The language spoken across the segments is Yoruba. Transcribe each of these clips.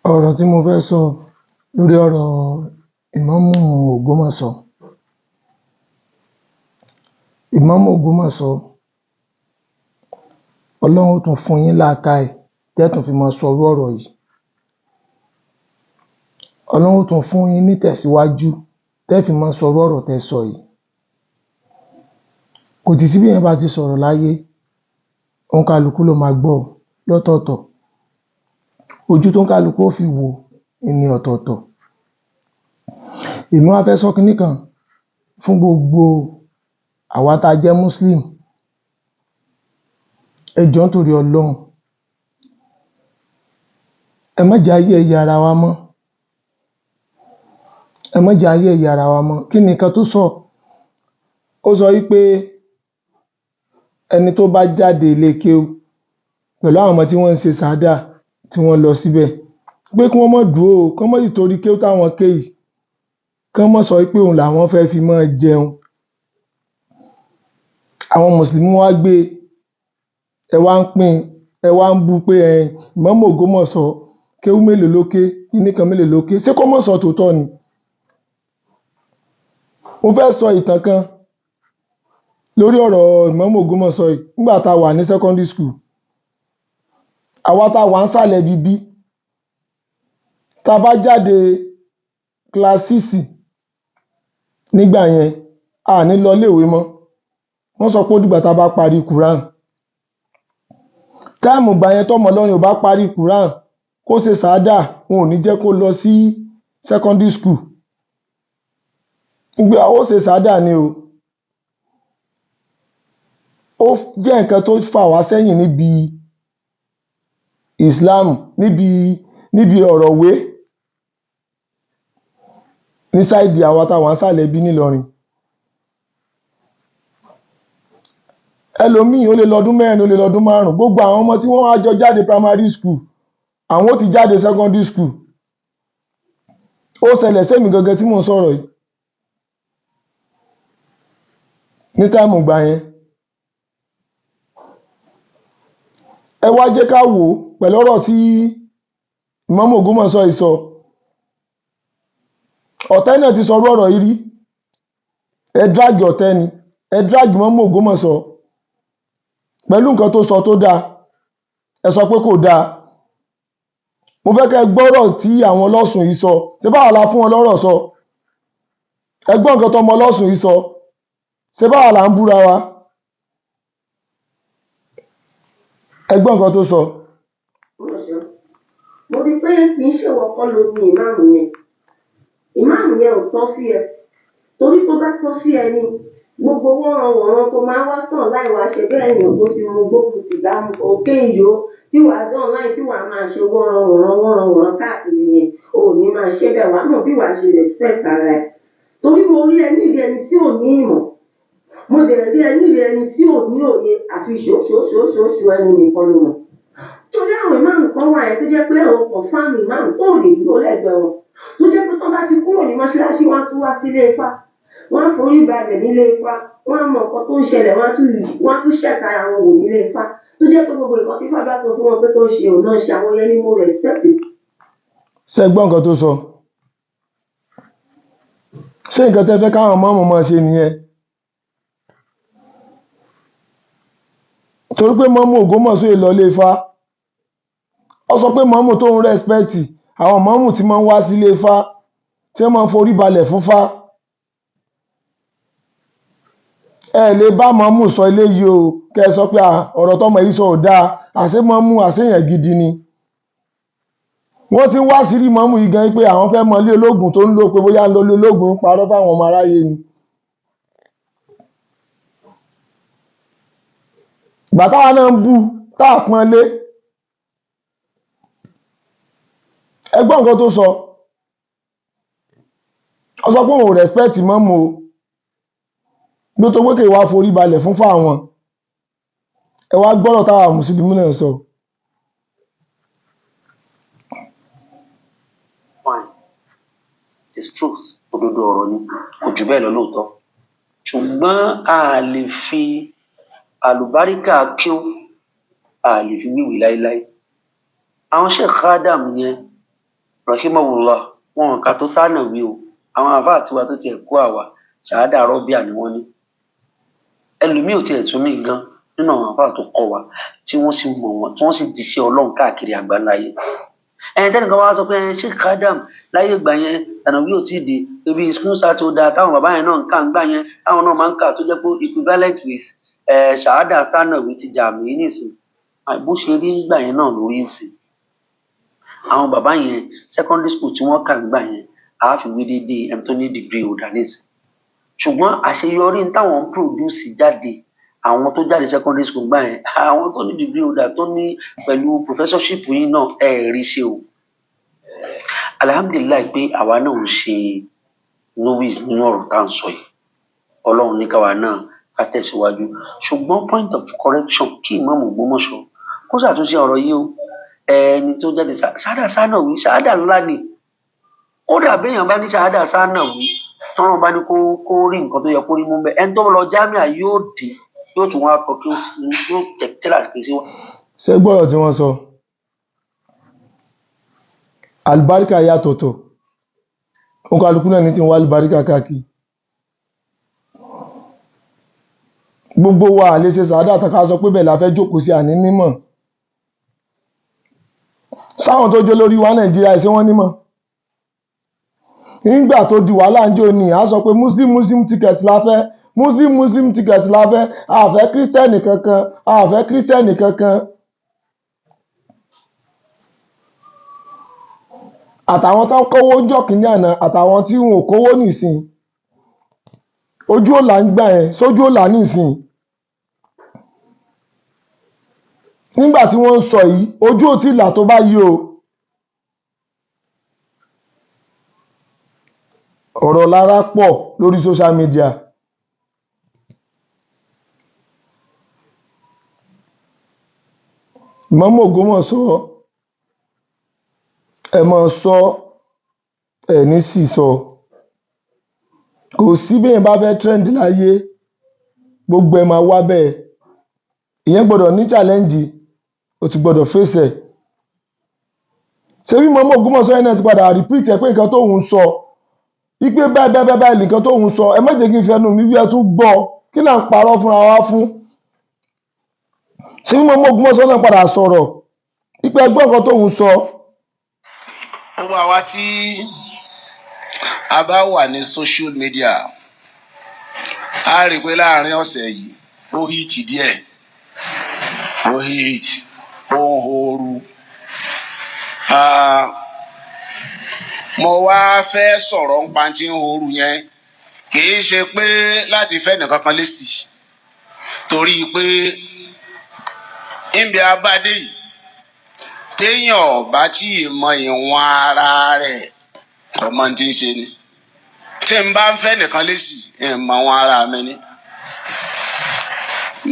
Ọ̀rọ̀ tí mo fẹ́ sọ lórí ọ̀rọ̀ Ìmáàmù Ògbómọ̀ṣọ́. Ìmáàmù Ògbómọ̀ṣọ́, Ọlọ́run ó tún fún yín làákàyè tẹ́ tún fi máa sọrú ọ̀rọ̀ yìí. Ọlọ́run ó tún fún yín nítẹ̀síwájú tẹ́ fi máa sọrú ọ̀rọ̀ tẹ́ sọ yìí. Kò sí bí èèyàn bá ti sọ̀rọ̀ láyé, òǹkàlùkù ló máa gbọ́ lọ́tọ̀ọ̀tọ̀. Ojú tóńkàlùkù ó fi wò ní ọ̀tọ̀ọ̀tọ̀. Èmi wá fẹ́ sọ kinní kan fún gbogbo àwa tá a jẹ́ Muslim. Ẹ jọ̀ọ́ nítorí Ọlọ́run, ẹ má jẹ́ á yẹ̀yẹ́ ara wa mọ́. Ẹ má jẹ́ á yẹ̀yẹ́ ara wa mọ́. Kí ni nǹkan tó sọ? Ó sọ wípé ẹni tó bá jáde ilé kéwú pẹ̀lú àwọn ọmọ tí wọ́n ń ṣe sàádà tí wọ́n lọ síbẹ̀ pé kí wọ́n má dúró o, kán má sì torí kéwú táwọn ké yìí kán má sọ wípé òun làwọn fẹ́ fi máa jẹun. Àwọn Mùsùlùmí wá gbé ẹ wá ń pín ẹ wá ń bú pé Ìmáàmù Ògbómọ̀ṣọ́ kéwú mélòó ló ké, kinní kan mélòó ló ké. Ṣé kó má sọ tòótọ́ ni? Mo fẹ́ sọ ìtàn kan lórí ọ̀rọ̀ Ìmáàmù Ògbómọ̀ṣọ́ yìí. Nígbà tá a wà ní secondary school, àwa tá a wà ńsàlẹ̀ bíbí, tá a bá jáde class 6 nígbà yẹn, a ní lọ iléèwé mọ́. Wọ́n sọ pé ó dìgbà tá a bá parí Quran. Táìmù ìgbà yẹn tọ́mọ Ìlọrin ò bá parí Quran kó ṣe sàádà, wọn ò ní jẹ́ kó lọ sí secondary school. Pé ó ṣe sàádà ni o. Ó jẹ́ nǹkan tó fà wá sẹ́yìn níbi Islam, níbi ọ̀rọ̀ ìwé ní sáìdì àwa tá a wà ńsàlẹ̀ bí nílọrin. Ẹlòmíì ó lè lọ́dún mẹ́rin, ó lè lọ́dún márùn-ún. Gbogbo àwọn ọmọ tí wọ́n wá jọ jáde primary school, àwọn ó ti jáde secondary school. Ó ṣẹlẹ̀ sémi gangan tí mò ń sọ̀rọ̀ yìí ní táìmù ìgbà yẹn. Ẹ wá jẹ́ ká wò ó pẹ̀lú ọ̀rọ̀ tí Ìmáàmù Ògbómọ̀ṣọ́ yìí sọ. Ọ̀tẹ́ náà ti sọrú ọ̀rọ̀ yìí rí. Ẹ dráàgì ọ̀tẹ́ ni. Ẹ dráàgì Ìmáàmù Ògbómọ̀ṣọ́ pẹ̀lú nǹkan tó sọ tó dáa. Ẹ sọ pé kò dáa. Mo fẹ́ kẹ́ ẹ gbọ́rọ̀ tí àwọn ọlọ́sùn yìí sọ. Ṣé báwa la fún wọn lọ́rọ̀ sọ? Ẹ gbọ́ nǹkan tọ́mọ ọlọ́sùn yìí sọ. Ṣé báwa là ń búra wa? Ẹ gbọ́ nǹkan tó sọ. Mo rí pé kì í ṣèwọ kọ́ ló ní ìmáàmù yẹn. Ìmáàmù yẹn ò tọ́ sí ẹ. Torí tó bá tọ́ sí ẹ ni gbogbo wọ́nranwọ̀nran tó máa wá sàn láì wá ṣe bẹ́ẹ̀ yàn tó ti mu gbógun sìgá mu òkè ìyó tí wàá dán láì tí wàá máa ṣe wọ́nranwọ̀nran káàkiri yẹn ò ní máa ṣe bẹ́ẹ̀ wàá mọ̀ bí wàá ṣe respect ara ẹ. Torí mo rí ẹ nídìí ẹni tí ò ní ìmọ̀. Mo dẹ̀ rí ẹ nídìí ẹni tí ò ní òye àfi ṣòṣòṣòṣòṣò ẹnu nìkan ló mọ̀. Torí àwọn ìmáàmù kan wà yẹn tó jẹ́ pé àwọn confirm ìmáàmù tó lè dúró lẹ́gbẹ̀ẹ́ wọn. Tó jẹ́ pé tó bá ti kúrò ní mọ́ṣáláṣí wọ́n á tún wá sílé Ifá. Wọ́n á forí balẹ̀ nílé Ifá. Wọ́n á mọ nǹkan tó ń ṣẹlẹ̀, wọ́n á tún ṣẹ̀ka ara wọn wò nílé Ifá. Tó jẹ́ pé gbogbo nǹkan tí Ifá bá sọ fún wọn pé tó ń ṣe òun náà ṣe àwọn yẹn ní mo respect. Ṣé ẹ gbọ́ nǹkan tó sọ? Ṣé nǹkan tẹ́ fẹ́ káwọn ìmáàmù máa ṣe nìyẹn? Torí pé Ìmáàmù Ògbómọ̀ṣọ́ yìí lọ ilé Ifá. Ó sọ pé ìmáàmù tó ń respect àwọn ìmáàmù tí máa ń wá sílé Ifá tí wọ́n máa ń forí balẹ̀ fún Ifá. Ẹ lè bá ìmáàmù sọ eléyìí o kẹ́ ẹ sọ pé ọ̀rọ̀ tọ́mọ yìí sọ ò dáa, àṣé ìmáàmù àṣéyàn gidi ni. Wọ́n ti ń wá sírí ìmáàmù yìí gan pé àwọn fẹ́ mọ ilé ológun tó ń lò pé bóyá ń lo ilé ológun ń parọ́ fáwọn ọmọ aráyé ni. Ìgbà táwa náà ń bú tá a pọ́n lé. Ẹ gbọ́ nǹkan tó sọ. Ó sọ pé òun ò respect ìmáàmù o. Bí ó tó pé kí wá forí balẹ̀ fún fáwọn. Ẹ wá gbọ́rọ̀ táwa Mùsùlùmí náà sọ. It's truth, òdodo ọ̀rọ̀ ni, kò jù bẹ́ẹ̀ lọ lóòótọ́. Ṣùgbọ́n a lè fi àlùbáríkà kíó, a lè fi wíwì láíláí. Àwọn Sheikh Adam yẹn rahimahullah wọn kà tó sànàwí o àwọn àfáà tiwa tó tiẹ̀ kó àwa ṣàhádà rọ́bíà ni wọ́n ní ẹlòmíì ò tiẹ̀ tún ní gan nínú àwọn àfáà tó kọ́ wa tí wọ́n sì mọ̀ wọn tí wọ́n sì di sí ọlọ́run káàkiri àgbáńláyé tẹ́nìkan wá sọ pé Sheikh Adam láyé ìgbà yẹn sànàwí ò tí ì dé ibi ìsúnṣà tó dáa táwọn bàbá yẹn náà ń kà ń gbà yẹn táwọn náà máa ń kà tó jẹ́ pé equivalent with ṣàhádà sànàwí ti jàmí nísìn bó ṣe rí nígbà yẹn náà lórí ìsìn àwọn bàbá yẹn secondary school tí wọ́n kà ń gbà yẹn àá fi wí déédéé ẹni tó ní degree holder nísìn ṣùgbọ́n àṣeyọrí táwọn ń produce jáde àwọn tó jáde secondary school gbà yẹn àwọn tó ní degree holder tó ní pẹ̀lú professorship yìí náà rí ṣe o alhamdulilayi pé àwa náà ń ṣe novice nínú ọ̀rọ̀ tá à ń sọ yìí ọlọ́run ní káwa náà ká tẹ̀síwájú ṣùgbọ́n point of correction kí ìmáàmù Ògbómọ̀ṣọ́ kó ṣàtúnṣe ọ̀rọ̀ yìí o ẹni tó jáde ṣáádà sànàwí ṣáádà ńlá ni kódà béèyàn bá ní ṣáádà sànàwí tọ́rọ̀ bá ní kó rí nǹkan tó yẹ kó rí mú bẹ́ẹ̀ ẹni tó lọ jámíà yóò dé yóò tún wá kọ kí ó yóò tẹ̀lá kí sí wa. ṣé gbọ́dọ̀ tí wọ́n sọ àlùbáríkà yàtọ̀tọ̀ òun kálukú náà ní tí ń wá àlùbáríkà káàkiri gbogbo wa lè ṣe sàádà tán ká sọ pé bẹ́ẹ̀ la fẹ́ jókòó sí àní nímọ̀ sáwọn tó jó lórí wa Nàìjíríà ṣé wọ́n nímọ̀ nígbà tó di wàhálà ń jò ní a sọ pé muslim ticket la fẹ́ muslim ticket la fẹ́ a fẹ́ kírísítẹ́nì kankan a fẹ́ kírísítẹ́nì kankan àtàwọn tó kówó jọ kìíní àná àtàwọn tí wọn ò kówó nìsín ojú ọ̀la ń gbà yẹn sójú ọ̀la nìsín nígbà tí wọ́n ń sọ yìí ojú ò tí ì là tó bá yí o ọ̀rọ̀ lára pọ̀ lórí social media Ìmáàmù Ògbómọ̀ṣọ́ ẹ máa sọ ẹ ní sì sọ kò sí bẹ́ẹ̀ bá fẹ́ trend láyé gbogbo ẹ máa wá bẹ́ẹ̀ ìyẹn gbọ́dọ̀ ní challenge o ti gbọ́dọ̀ face ẹ̀ ṣé bí Ìmáàmù Ògbómọ̀ṣọ́ yẹn náà ti padà repeat ẹ pé nǹkan tó ń sọ wípé báyìí nǹkan tó ń sọ ẹ má jẹ́ kí n fẹnu mi wí ẹ tún gbọ́ kí là ń parọ́ fúnra wa fún ṣé bí Ìmáàmù Ògbómọ̀ṣọ́ náà padà sọ̀rọ̀ wípé ẹgbọ́n nǹkan tó ń sọ. gbogbo àwa tí a bá wà ní social media a rí i pé láàrin ọ̀sẹ̀ yìí ó hit díẹ̀ ó hit ó ń horu mo wá fẹ́ sọ̀rọ̀ nípa tí ń horu yẹn kì í ṣe pé láti fẹ́ nìkan kan lésì torí pé níbi abádé yìí téèyàn bá tí ì mọ ìwọ̀n ara rẹ̀ ọmọ tí ń ṣe ni tí n bá ń fẹ́ nìkan lésì ìmọ̀ wọn ara mi ni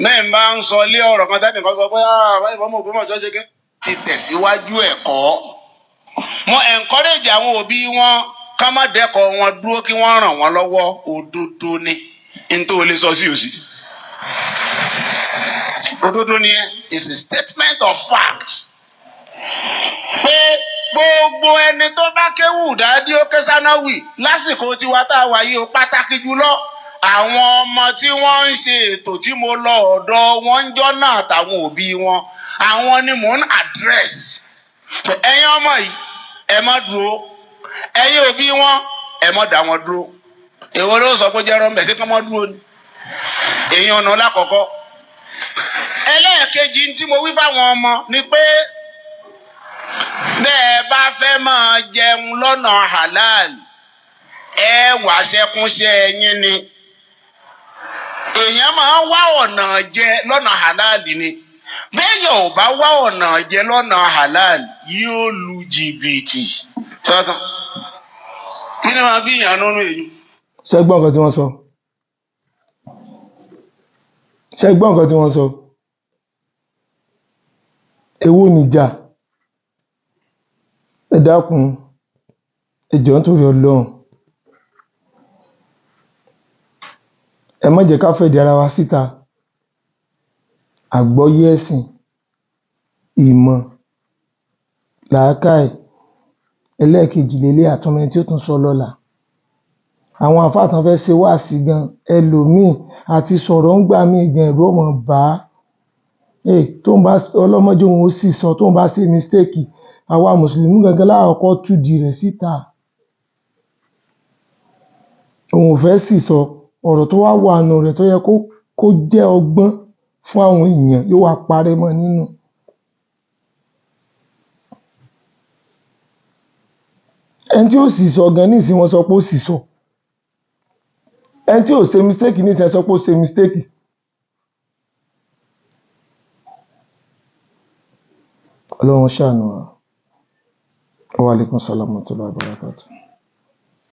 mẹ́ẹ̀ bá ń sọ lé ọ̀rọ̀ kan tẹ́nìkan sọ pé báyìí Ìmáàmù Ògbómọ̀ṣọ́ ṣe kí ti tẹ̀síwájú ẹ̀kọ́ mo encourage àwọn òbí wọn ká má dẹ́kọ̀ wọn dúró kí wọ́n ràn wọ́n lọ́wọ́ òdodo ni nítorí o lè sọ sí òsì òdodo ni is a statement of fact pé gbogbo ẹni tó bá kéwù dáadé ó ké sánáwì lásìkò tiwa tá a wà yìí ó pàtàkì jùlọ àwọn ọmọ tí wọ́n ń ṣe ètò tí mo lọ ọ̀dọ̀ wọn ń jọ́ náà àtàwọn òbí wọn àwọn ni mò ń address ẹ̀yin ọmọ yìí ẹ má dúró ẹ̀yin òbí wọn ẹ má dá wọn dúró èwo ló sọ pé jẹ́rọ ń bẹ̀ sí kí wọ́n dúró ni èyí ọ̀nà lákọ̀ọ́kọ́ ẹlẹ́ẹ̀kejì tí mo wí fáwọn ọmọ ni pé bẹ́ẹ̀ bá fẹ́ máa jẹun lọ́nà halal ẹ wá ṣẹkúnṣẹ́ ẹyin ni èèyàn máa ń wá ọ̀nà jẹ lọ́nà halal ni bẹ́ẹ̀yàn ò bá wá ọ̀nà jẹ lọ́nà halal yóò lu jìbìtì sọ́tàn kí ni máa bí ìyànú èyí. ṣé gbọ́ nǹkan tí wọ́n sọ ṣé gbọ́ nǹkan tí wọ́n sọ èwo nìjà ẹ dákun ẹ jọ̀ọ́ nítorí Ọlọ́run ẹ má jẹ́ ká fẹ̀dí ara wa síta àgbọ́yé ẹ̀sìn ìmọ̀ làákàyè ẹlẹ́ẹ̀kejì lélẹ̀ àtúnmọ̀ tí ó tún sọ lọ́la. Àwọn àfáà tán fẹ́ ṣe wáàsí gan ẹlòmíì àti sọ̀rọ̀ ń gbà míì gan ẹ̀rù ó máa bà á. Tóun bá ọlọ́mọdé òun ó sì sọ tóun bá ṣe mistake àwa mùsùlùmí gangan láàkọ́kọ́ túdi rẹ̀ síta. Òun ò fẹ́ sì sọ ọ̀rọ̀ tó wá wà nù rẹ̀ tó yẹ kó jẹ́ ọgbọ́n fún àwọn èèyàn yóò wá parẹ́ mọ́ nínú. Ẹni tí ó sì sọ gan nísìn wọ́n sọ pé ó sì sọ. Ẹni tí ò ṣe mistake nísìn ẹ sọ pé ó ṣe mistake. Ọlọ́run ṣàánú wa. Wa alaikum salam wa rahmatullahi wa barakatuh.